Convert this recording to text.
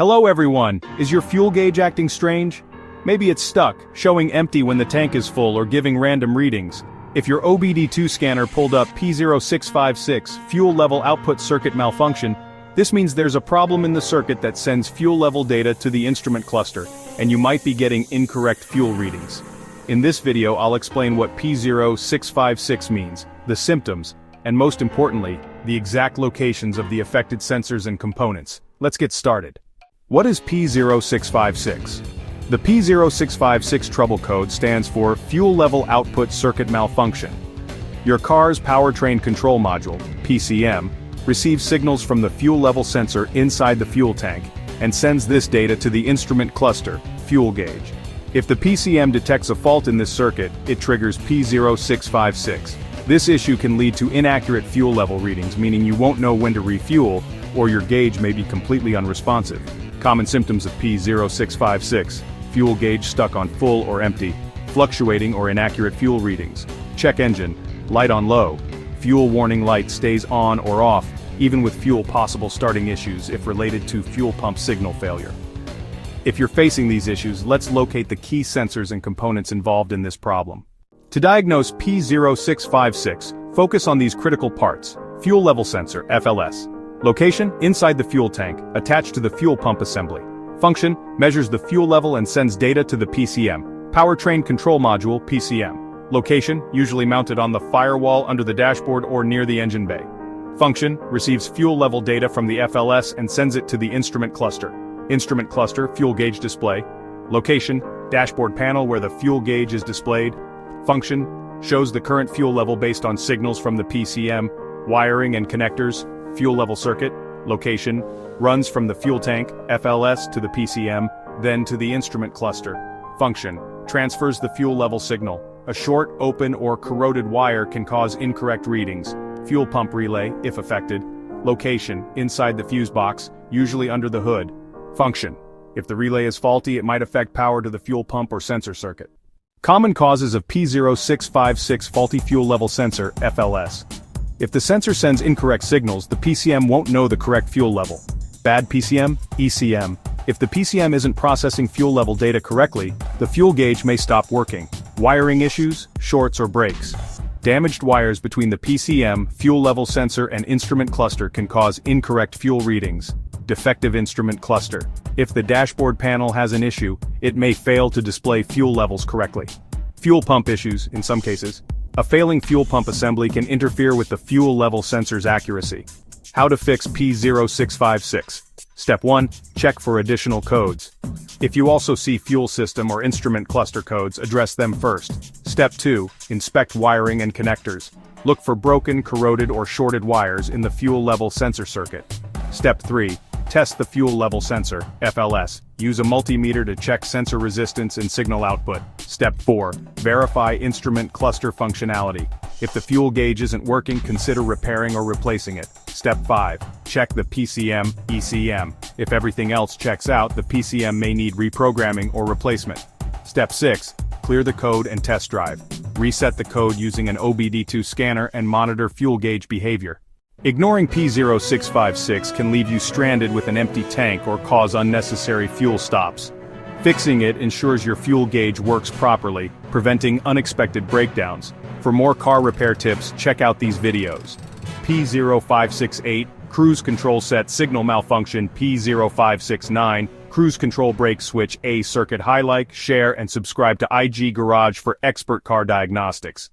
Hello everyone, is your fuel gauge acting strange? Maybe it's stuck, showing empty when the tank is full or giving random readings. If your OBD-II scanner pulled up P0656, fuel level output circuit malfunction, this means there's a problem in the circuit that sends fuel level data to the instrument cluster, and you might be getting incorrect fuel readings. In this video I'll explain what P0656 means, the symptoms, and most importantly, the exact locations of the affected sensors and components. Let's get started. What is P0656? The P0656 trouble code stands for Fuel Level Output Circuit Malfunction. Your car's powertrain control module, PCM, receives signals from the fuel level sensor inside the fuel tank, and sends this data to the instrument cluster, fuel gauge. If the PCM detects a fault in this circuit, it triggers P0656. This issue can lead to inaccurate fuel level readings, meaning you won't know when to refuel, or your gauge may be completely unresponsive. Common symptoms of P0656: fuel gauge stuck on full or empty, fluctuating or inaccurate fuel readings, check engine, light on low, fuel warning light stays on or off, even with fuel possible starting issues if related to fuel pump signal failure. If you're facing these issues, let's locate the key sensors and components involved in this problem. To diagnose P0656, focus on these critical parts: fuel level sensor, FLS. Location, inside the fuel tank, attached to the fuel pump assembly. Function, measures the fuel level and sends data to the PCM. Powertrain control module, PCM. Location, usually mounted on the firewall under the dashboard or near the engine bay. Function, receives fuel level data from the FLS and sends it to the instrument cluster. Instrument cluster, fuel gauge display. Location, dashboard panel where the fuel gauge is displayed. Function, shows the current fuel level based on signals from the PCM. Wiring and connectors, fuel level circuit. Location, runs from the fuel tank, FLS, to the PCM, then to the instrument cluster. Function, transfers the fuel level signal. A short, open, or corroded wire can cause incorrect readings. Fuel pump relay, if affected. Location, inside the fuse box, usually under the hood. Function, if the relay is faulty, it might affect power to the fuel pump or sensor circuit. Common causes of P0656 faulty fuel level sensor, FLS. If the sensor sends incorrect signals, the PCM won't know the correct fuel level. Bad PCM, ECM. If the PCM isn't processing fuel level data correctly, the fuel gauge may stop working. Wiring issues, shorts or breaks. Damaged wires between the PCM, fuel level sensor and instrument cluster can cause incorrect fuel readings. Defective instrument cluster. If the dashboard panel has an issue, it may fail to display fuel levels correctly. Fuel pump issues, in some cases. A failing fuel pump assembly can interfere with the fuel level sensor's accuracy. How to fix P0656. Step 1. Check for additional codes. If you also see fuel system or instrument cluster codes, address them first. Step 2. Inspect wiring and connectors. Look for broken, corroded, or shorted wires in the fuel level sensor circuit. Step 3. Test the fuel level sensor, FLS. Use a multimeter to check sensor resistance and signal output. Step 4. Verify instrument cluster functionality. If the fuel gauge isn't working, consider repairing or replacing it. Step 5. Check the PCM, ECM. If everything else checks out, the PCM may need reprogramming or replacement. Step 6. Clear the code and test drive. Reset the code using an OBD-II scanner and monitor fuel gauge behavior. Ignoring P0656 can leave you stranded with an empty tank or cause unnecessary fuel stops. Fixing it ensures your fuel gauge works properly, preventing unexpected breakdowns. For more car repair tips, check out these videos. P0568, Cruise Control Set Signal Malfunction. P0569, Cruise Control Brake Switch A Circuit. Like, share, and subscribe to IG Garage for expert car diagnostics.